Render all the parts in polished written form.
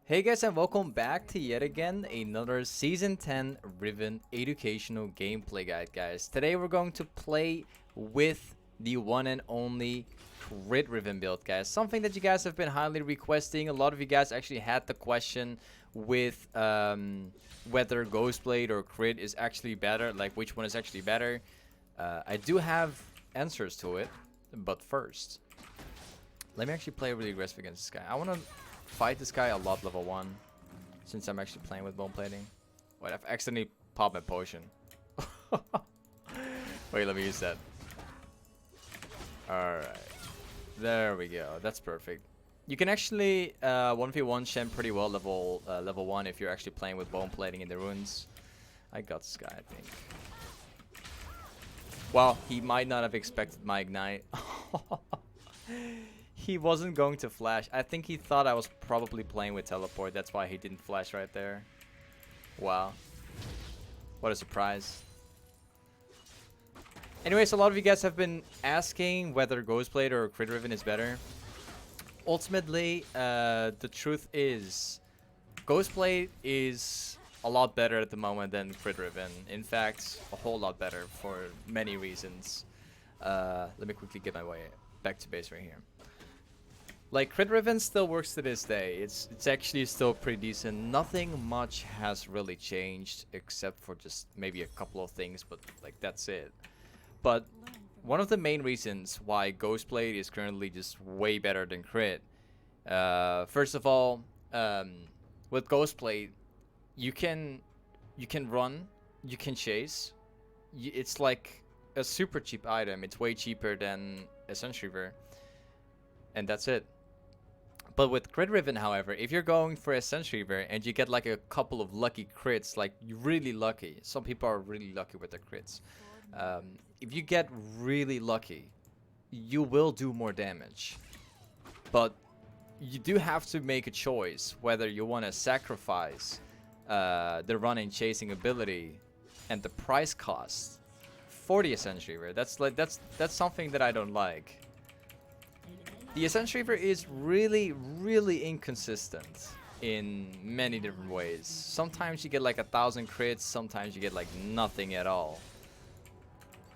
Hey guys, and welcome back to yet again another Season 10 Riven educational gameplay guide, guys. Today we're going to play with the one and only crit Riven build, guys. Something that you guys have been highly requesting. A lot of you guys actually had the question with whether Ghostblade or crit is actually better, like which one is actually better. I do have answers to it, but first, let me actually play really aggressive against this guy. I want to fight this guy a lot level 1 since I'm actually playing with bone plating. Wait, I've accidentally popped my potion. Wait, let me use that. Alright. There we go. That's perfect. You can actually 1v1 Shen pretty well level 1 if you're actually playing with bone plating in the runes. I got this guy, I think. Well, he might not have expected my ignite. He wasn't going to flash. I think he thought I was probably playing with teleport. That's why he didn't flash right there. Wow. What a surprise. Anyways, a lot of you guys have been asking whether Ghostblade or Crit Riven is better. Ultimately, the truth is Ghostblade is a lot better at the moment than Crit Riven. In fact, a whole lot better for many reasons. Let me quickly get my way back to base right here. Like, Crit Riven still works to this day. It's actually still pretty decent. Nothing much has really changed except for just maybe a couple of things, but like that's it. But one of the main reasons why Ghostblade is currently just way better than Crit. First of all, with Ghostblade, you can run, you can chase. It's like a super cheap item. It's way cheaper than Essence Reaver, and that's it. But with Crit Riven, however, if you're going for Essence Reaver and you get like a couple of lucky crits, like you're really lucky. Some people are really lucky with their crits. If you get really lucky, you will do more damage. But you do have to make a choice whether you want to sacrifice the running chasing ability and the price cost for the Essence Reaver. That's something that I don't like. The Essence Reaver is really inconsistent in many different ways. Sometimes you get like 1,000 crits, sometimes you get like nothing at all.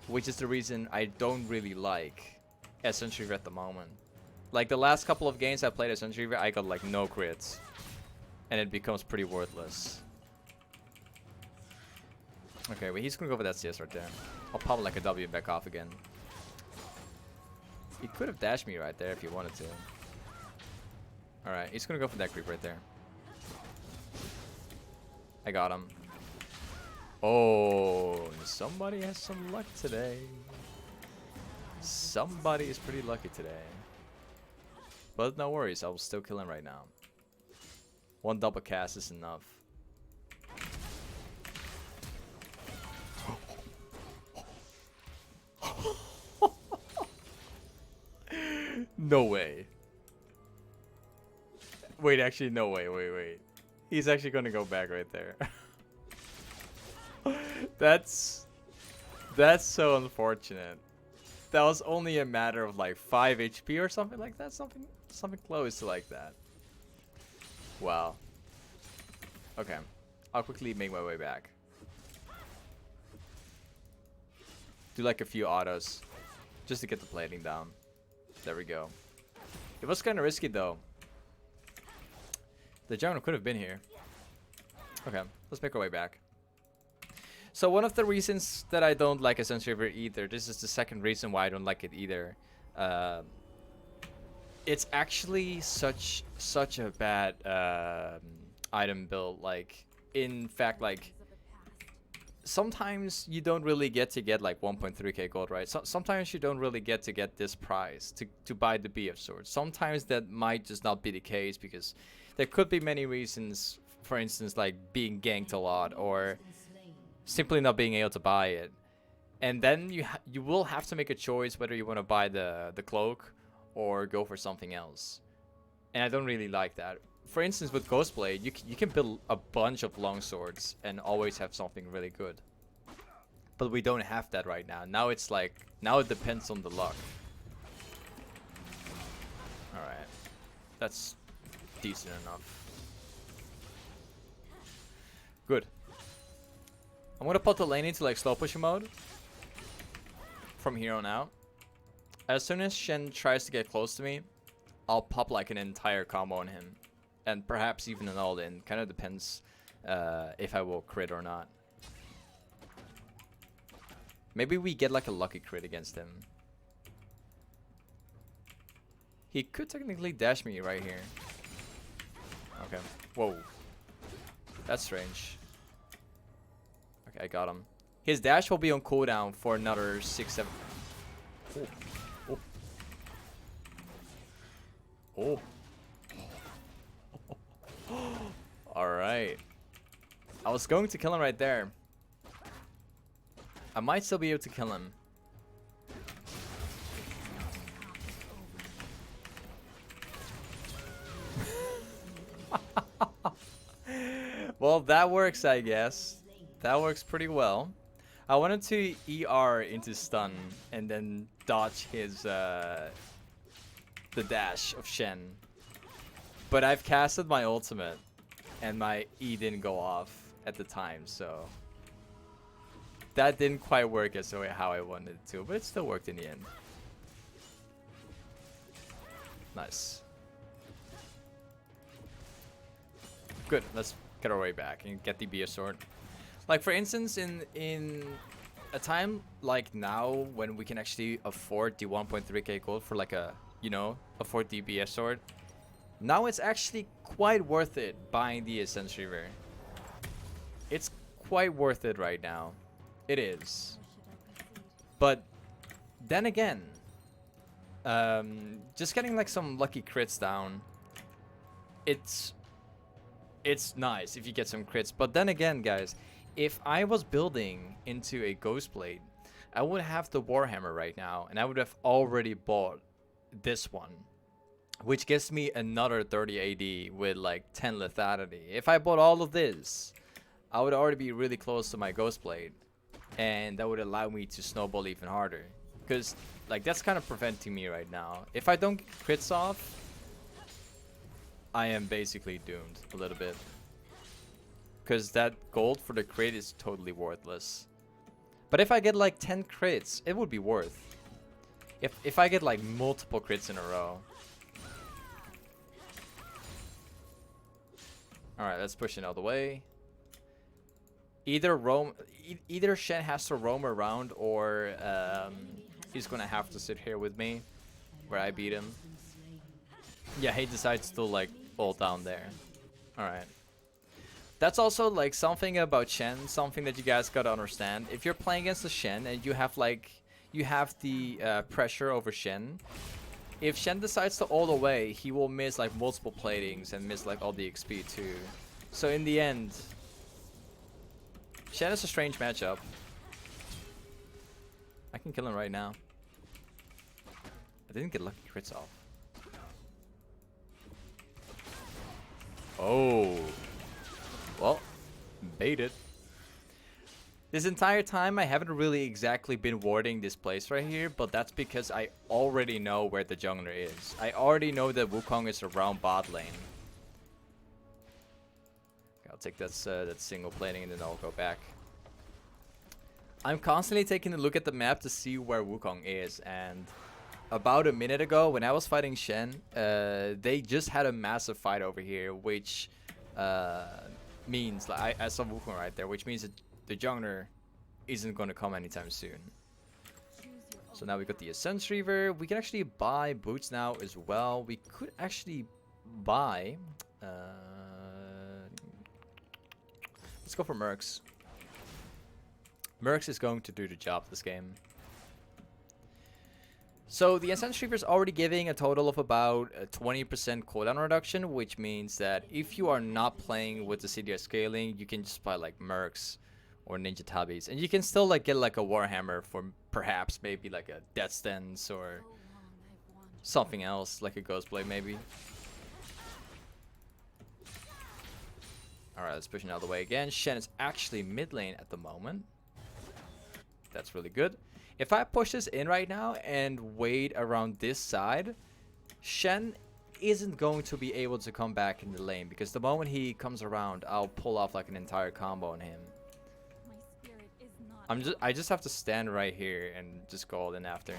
Which is the reason I don't really like Essence Reaver at the moment. Like the last couple of games I played Essence Reaver, I got like no crits. And it becomes pretty worthless. Okay, well he's gonna go for that CS right there. I'll pop like a W and back off again. He could have dashed me right there if he wanted to. Alright, he's gonna go for that creep right there. I got him. Oh, somebody has some luck today. Somebody is pretty lucky today. But no worries, I will still kill him right now. One double cast is enough. No way. Wait, actually, no way. Wait. He's actually gonna go back right there. That's so unfortunate. That was only a matter of like 5 HP or something like that. Something close to like that. Wow. Okay. I'll quickly make my way back. Do like a few autos just to get the plating down. There we go. It was kind of risky though. The general could have been here. Okay, let's make our way back. So one of the reasons that I don't like Essence Reaver either, this is the second reason why I don't like it either. It's actually such a bad item build. Like, in fact, like sometimes you don't really get like 1.3k gold, right? So sometimes you don't really get this prize to buy the BF sword. Sometimes that might just not be the case because there could be many reasons. For instance, like being ganked a lot or simply not being able to buy it. And then you will have to make a choice whether you want to buy the cloak or go for something else. And I don't really like that. For instance, with Ghostblade, you can build a bunch of long swords and always have something really good. But we don't have that right now. Now it's like, now it depends on the luck. Alright. That's decent enough. Good. I'm gonna put the lane into like slow push mode from here on out. As soon as Shen tries to get close to me, I'll pop like an entire combo on him. And perhaps even an all-in. Kind of depends if I will crit or not. Maybe we get like a lucky crit against him. He could technically dash me right here. Okay. Whoa. That's strange. Okay, I got him. His dash will be on cooldown for another 6-7. Oh. Oh. Oh. Alright. I was going to kill him right there. I might still be able to kill him. Well, that works, I guess. That works pretty well. I wanted to ER into stun and then dodge his the dash of Shen. But I've casted my ultimate and my E didn't go off at the time, so that didn't quite work as how I wanted it to, but it still worked in the end. Nice. Good, let's get our way back and get the BS sword. Like for instance, in a time like now when we can actually afford the 1.3k gold for like a, you know, afford the BS sword. Now it's actually quite worth it buying the Essence Reaver. It's quite worth it right now. It is. But then again, just getting like some lucky crits down, it's nice if you get some crits. But then again, guys, if I was building into a Ghostblade, I would have the Warhammer right now, and I would have already bought this one, which gives me another 30 AD with like 10 lethality. If I bought all of this, I would already be really close to my Ghostblade, and that would allow me to snowball even harder. Because like that's kind of preventing me right now. If I don't get crits off, I am basically doomed a little bit. Because that gold for the crit is totally worthless. But if I get like 10 crits, it would be worth. If I get like multiple crits in a row. Alright, let's push it all the way. Either Shen has to roam around, or he's gonna have to sit here with me where I beat him. Yeah, he decides to like ult down there. Alright. That's also like something about Shen, something that you guys gotta understand. If you're playing against the Shen and you have the pressure over Shen, if Shen decides to ult away, he will miss like multiple platings and miss like all the XP too. So in the end, Shen is a strange matchup. I can kill him right now. I didn't get lucky crits off. Oh. Well, baited. This entire time, I haven't really exactly been warding this place right here, but that's because I already know where the jungler is. I already know that Wukong is around bot lane. Okay, I'll take that single plating and then I'll go back. I'm constantly taking a look at the map to see where Wukong is, and about a minute ago when I was fighting Shen, they just had a massive fight over here, which means like I saw Wukong right there, which means that the jungler isn't going to come anytime soon. So now we got the Essence Reaver. We can actually buy boots now as well. We could actually buy let's go for mercs. Mercs is going to do the job this game. So the Essence Reaver is already giving a total of about a 20% cooldown reduction, which means that if you are not playing with the CDR scaling, you can just buy like mercs or ninja tabis, and you can still like get like a Warhammer for perhaps maybe like a Death Stance or something else, like a Ghostblade maybe. Alright, let's push it out of the way again. Shen is actually mid lane at the moment. That's really good. If I push this in right now and wait around this side, Shen isn't going to be able to come back in the lane, because the moment he comes around, I'll pull off like an entire combo on him. I just have to stand right here and just go all in after.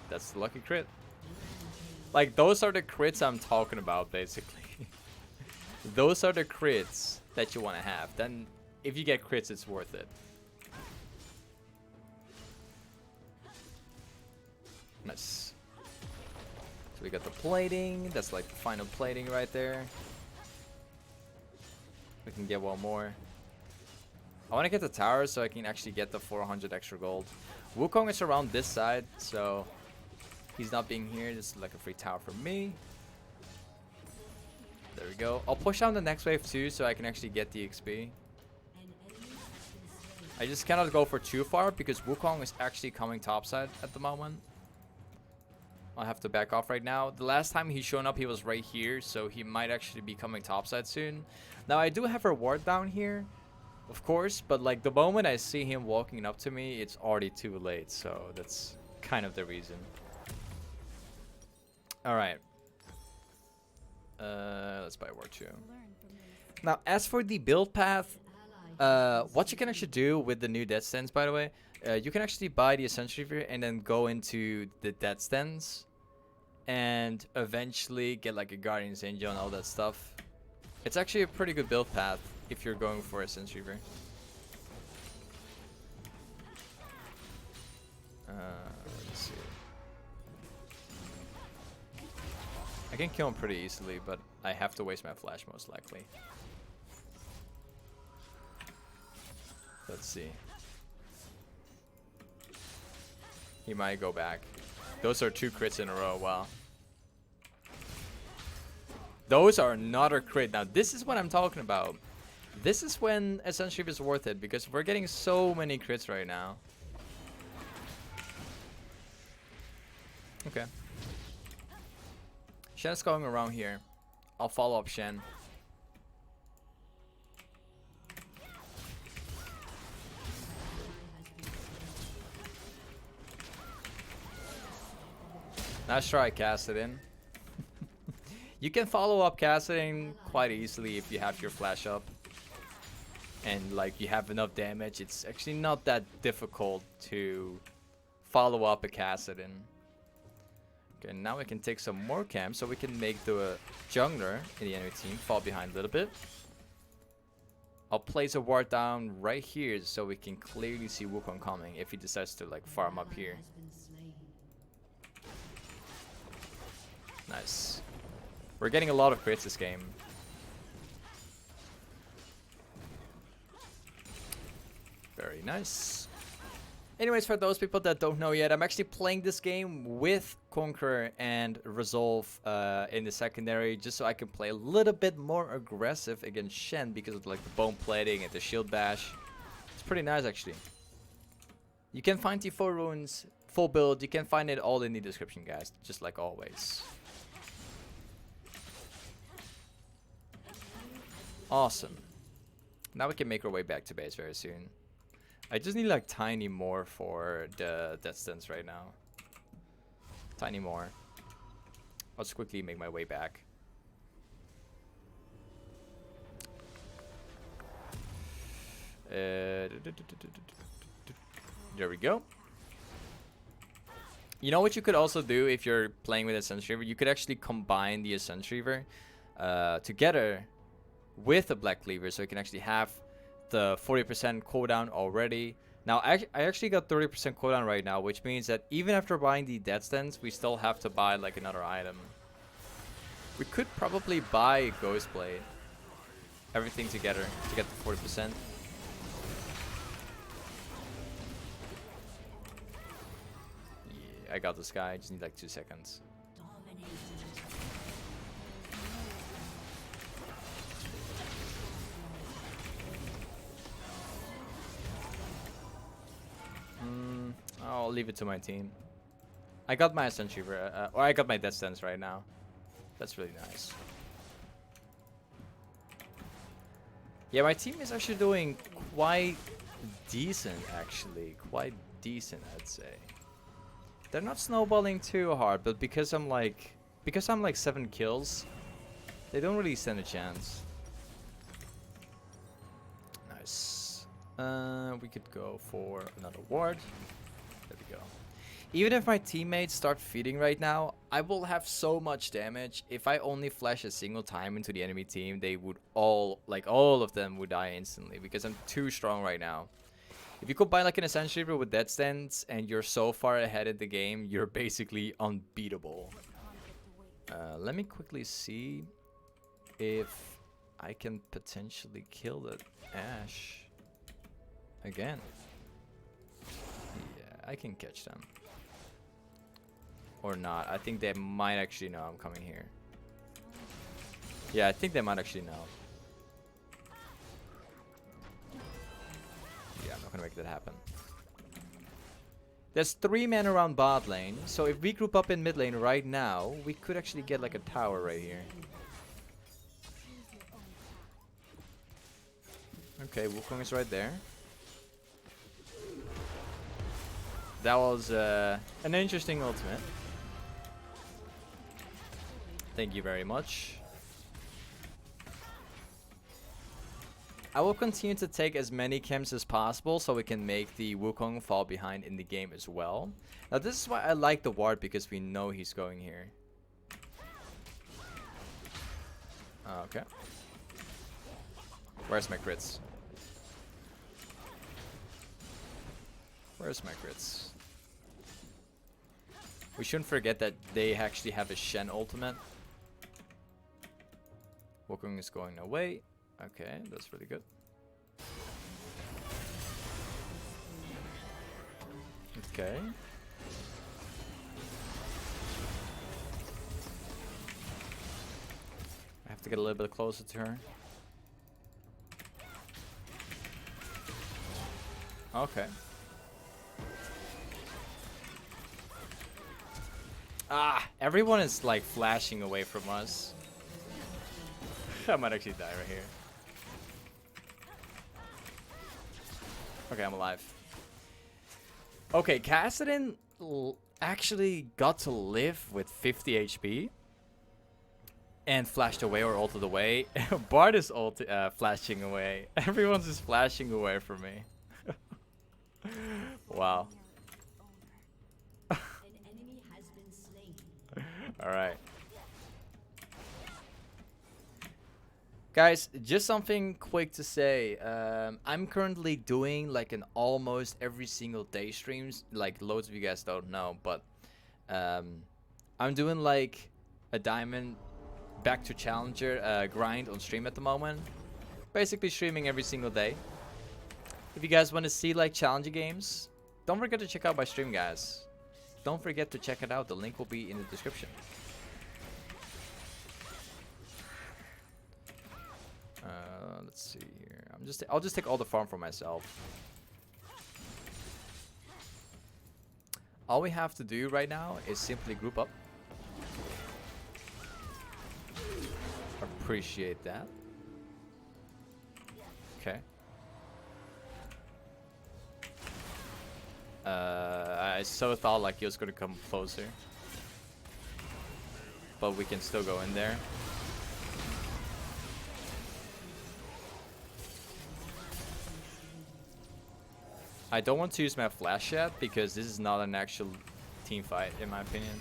That's the lucky crit. Like, those are the crits I'm talking about, basically. Those are the crits that you want to have. Then, if you get crits, it's worth it. Nice. So we got the plating. That's like the final plating right there. We can get one more. I want to get the tower so I can actually get the 400 extra gold. Wukong is around this side, so he's not being here. This is like a free tower for me. There we go. I'll push down the next wave too so I can actually get the XP. I just cannot go for too far because Wukong is actually coming topside at the moment. I'll have to back off right now. The last time he shown up, he was right here, so he might actually be coming topside soon. Now, I do have a ward down here, of course, but like the moment I see him walking up to me, it's already too late, so that's kind of the reason. Alright. Let's buy ward 2. Now, as for the build path, what you can actually do with the new death stance, by the way, you can actually buy the Ascension Reaver and then go into the death stance and eventually get like a Guardian's Angel and all that stuff. It's actually a pretty good build path if you're going for Ascension Reaver. Let's see. I can kill him pretty easily, but I have to waste my flash most likely. Let's see. He might go back. Those are 2 crits in a row. Wow. Those are not a crit. Now, this is what I'm talking about. This is when Ascension Reaver is worth it, because we're getting so many crits right now. Okay. Shen's going around here. I'll follow up Shen. Nice try, Cassidin. You can follow up Cassidin quite easily if you have your flash up. And like you have enough damage. It's actually not that difficult to follow up a Cassidin. Okay, now we can take some more camps so we can make the jungler in the enemy team fall behind a little bit. I'll place a ward down right here so we can clearly see Wukong coming if he decides to like farm up here. Nice. We're getting a lot of crits this game. Very nice. Anyways, for those people that don't know yet, I'm actually playing this game with Conqueror and Resolve in the secondary, just so I can play a little bit more aggressive against Shen because of like the bone plating and the shield bash. It's pretty nice actually. You can find the 4 runes, full build, you can find it all in the description, guys, just like always. Awesome. Now we can make our way back to base very soon. I just need like tiny more for the death stance right now. Tiny more. I'll just quickly make my way back. There we go. You know what you could also do if you're playing with Ascension Reaver? You could actually combine the Ascension Reaver together with a Black Cleaver, so you can actually have the 40% cooldown already. Now, I actually got 30% cooldown right now, which means that even after buying the death stance, we still have to buy like another item. We could probably buy Ghostblade. Everything together to get the 40%. Yeah, I got this guy. I just need like 2 seconds. I'll leave it to my team. I got my Ascension Reaver, or I got my Death Stance right now. That's really nice. Yeah, my team is actually doing quite decent, actually. Quite decent, I'd say. They're not snowballing too hard, but because I'm like 7 kills, they don't really stand a chance. Nice. We could go for another ward. There we go. Even if my teammates start feeding right now, I will have so much damage. If I only flash a single time into the enemy team, they would all of them would die instantly because I'm too strong right now. If you combine like an Ascension Reaver with Death Stance and you're so far ahead in the game, you're basically unbeatable. Let me quickly see if I can potentially kill the Ashe again. Yeah, I can catch them. Or not. I think they might actually know I'm coming here. Yeah, I think they might actually know. Yeah, I'm not gonna make that happen. There's 3 men around bot lane, so if we group up in mid lane right now, we could actually get like a tower right here. Okay, Wukong is right there. That was an interesting ultimate. Thank you very much. I will continue to take as many camps as possible so we can make the Wukong fall behind in the game as well. Now this is why I like the ward, because we know he's going here. Okay. Where's my crits? Where's my crits? We shouldn't forget that they actually have a Shen ultimate. Wukong is going away. Okay, that's really good. Okay. I have to get a little bit closer to her. Okay. Ah, everyone is like flashing away from us. I might actually die right here. Okay, I'm alive. Okay, Kassadin actually got to live with 50 HP and flashed away or ulted away. Bard is flashing away. Everyone's just flashing away from me. Wow. Alright. Guys, just something quick to say. I'm currently doing like an almost every single day streams. Like loads of you guys don't know, but I'm doing like a diamond back to challenger grind on stream at the moment. Basically streaming every single day. If you guys want to see like challenger games, don't forget to check out my stream, guys. Don't forget to check it out. The link will be in the description. Let's see here. I'll just take all the farm for myself. All we have to do right now is simply group up. Appreciate that. Okay. I so thought like he was gonna come closer, but we can still go in there. I don't want to use my flash yet because this is not an actual team fight, in my opinion.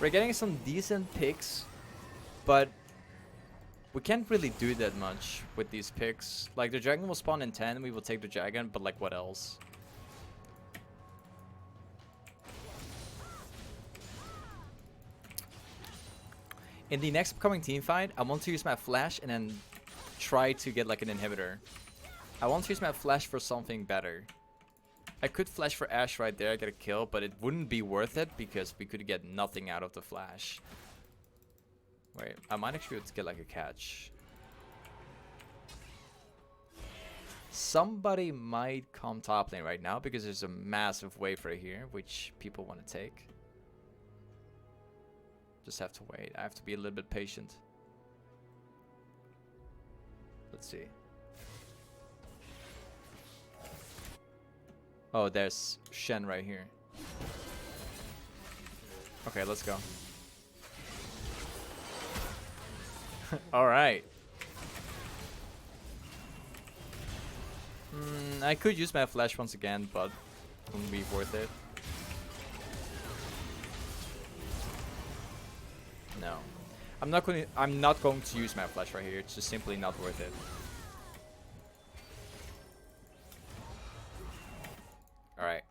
We're getting some decent picks, but we can't really do that much with these picks. Like the dragon will spawn in 10, we will take the dragon, but like what else? In the next upcoming team fight, I want to use my flash and then try to get like an inhibitor. I want to use my flash for something better. I could flash for Ashe right there, get a kill, but it wouldn't be worth it because we could get nothing out of the flash. Wait, I might actually be able to get like a catch. Somebody might come top lane right now because there's a massive wave right here, which people want to take. Just have to wait. I have to be a little bit patient. Let's see. Oh, there's Shen right here. Okay, let's go. Alright. I could use my flash once again, but it wouldn't be worth it. No. I'm not going to use my flash right here. It's just simply not worth it. Alright.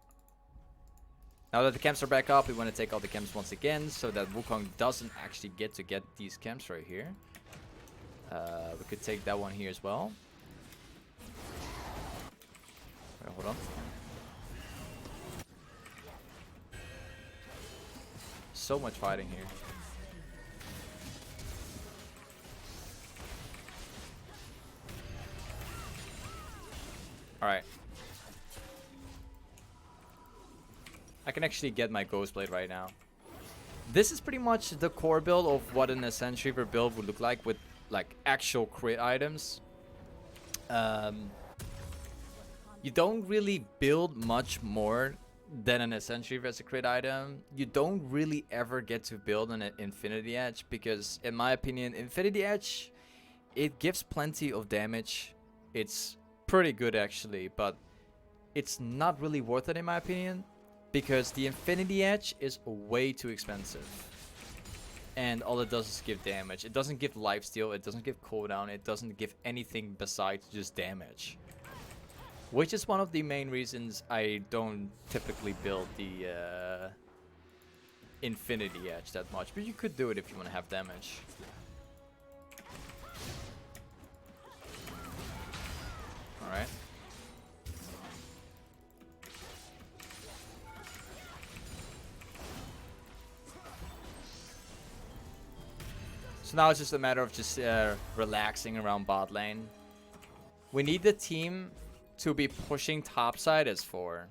Now that the camps are back up, we want to take all the camps once again so that Wukong doesn't actually get these camps right here. We could take that one here as well. Wait, hold on. So much fighting here. Alright. I can actually get my Ghostblade right now. This is pretty much the core build of what an Ascent Reaver build would look like with like actual crit items. You don't really build much more than an Ascent Reaver as a crit item. You don't really ever get to build an Infinity Edge because, in my opinion, Infinity Edge, it gives plenty of damage. It's pretty good actually, but it's not really worth it in my opinion because the Infinity Edge is way too expensive. And all it does is give damage. It doesn't give lifesteal, it doesn't give cooldown, it doesn't give anything besides just damage. Which is one of the main reasons I don't typically build the Infinity Edge that much. But you could do it if you want to have damage. Alright. So now it's just a matter of just relaxing around bot lane. We need the team to be pushing topside as 4.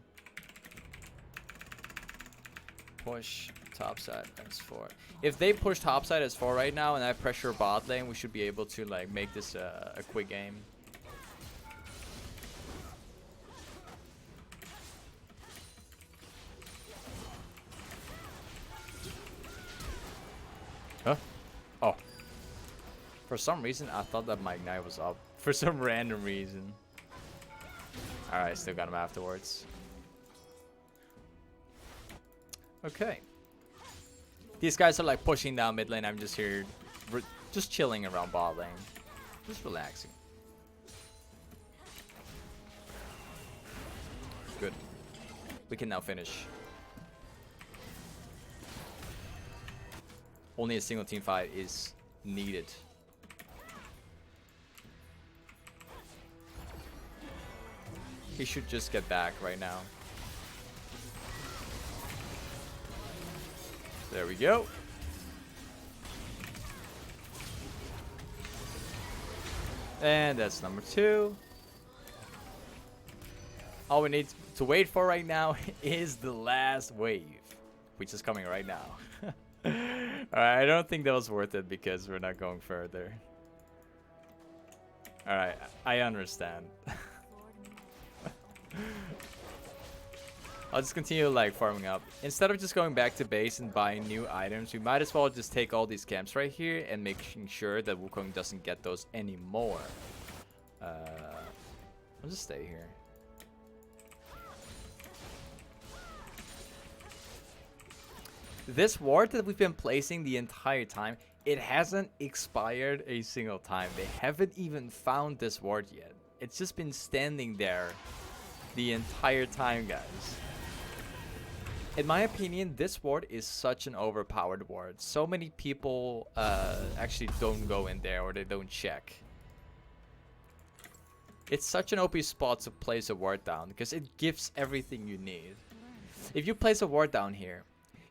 Push topside as 4. If they push topside as 4 right now and I pressure bot lane, we should be able to like make this a quick game. Huh? Oh. For some reason, I thought that my Ignite was up. For some random reason. Alright, still got him afterwards. Okay. These guys are like pushing down mid lane. I'm just here, just chilling around bot lane. Just relaxing. Good. We can now finish. Only a single team fight is needed. He should just get back right now. There we go. And that's number 2. All we need to wait for right now is the last wave, which is coming right now. Alright, I don't think that was worth it because we're not going further. Alright, I understand. I'll just continue like farming up. Instead of just going back to base and buying new items, we might as well just take all these camps right here and making sure that Wukong doesn't get those anymore. I'll just stay here. This ward that we've been placing the entire time, it hasn't expired a single time. They haven't even found this ward yet. It's just been standing there the entire time, guys. In my opinion, this ward is such an overpowered ward. So many people actually don't go in there or they don't check. It's such an OP spot to place a ward down because it gives everything you need. If you place a ward down here,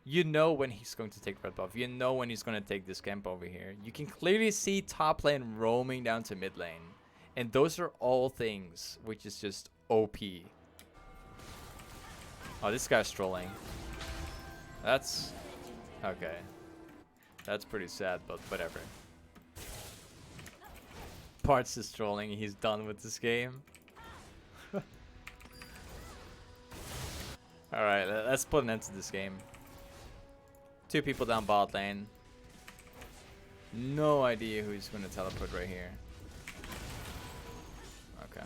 you know when he's going to take red buff. You know when he's going to take this camp over here. You can clearly see top lane roaming down to mid lane. And those are all things which is just OP. Oh, this guy's trolling. That's... okay. That's pretty sad, but whatever. Parts is trolling. He's done with this game. Alright, let's put an end to this game. 2 people down bot lane. No idea who's gonna teleport right here. Okay.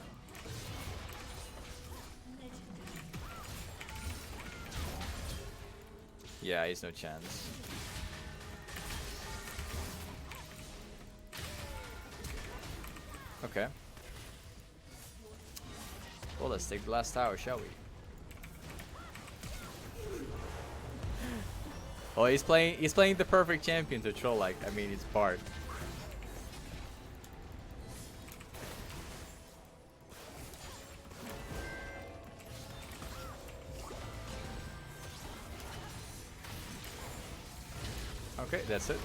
Yeah, he's no chance. Okay. Well, let's take the last tower, shall we? Oh, he's playing the perfect champion to troll. Like, I mean, it's Bard. Okay, that's it.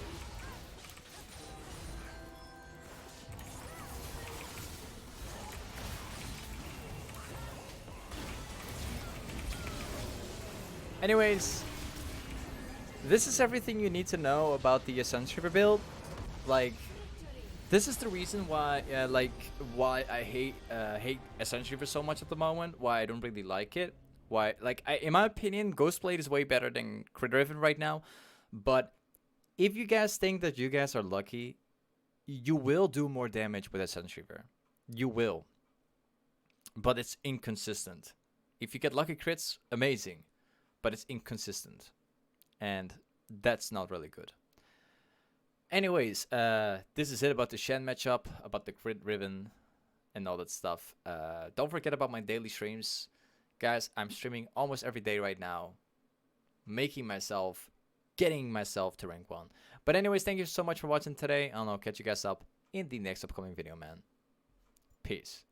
Anyways, this is everything you need to know about the Ascension Reaver build. Like, this is the reason why, why I hate Ascension Reaver so much at the moment. Why I don't really like it. Why, like, in my opinion, Ghostblade is way better than RIVEN right now. But if you guys think that you guys are lucky, you will do more damage with Ascension Reaver. You will. But it's inconsistent. If you get lucky crits, amazing. But it's inconsistent. And that's not really good. Anyways, this is it about the Shen matchup, about the crit Riven, and all that stuff. Don't forget about my daily streams. Guys, I'm streaming almost every day right now. Getting myself to rank 1. But anyways, thank you so much for watching today, and I'll catch you guys up in the next upcoming video, man. Peace.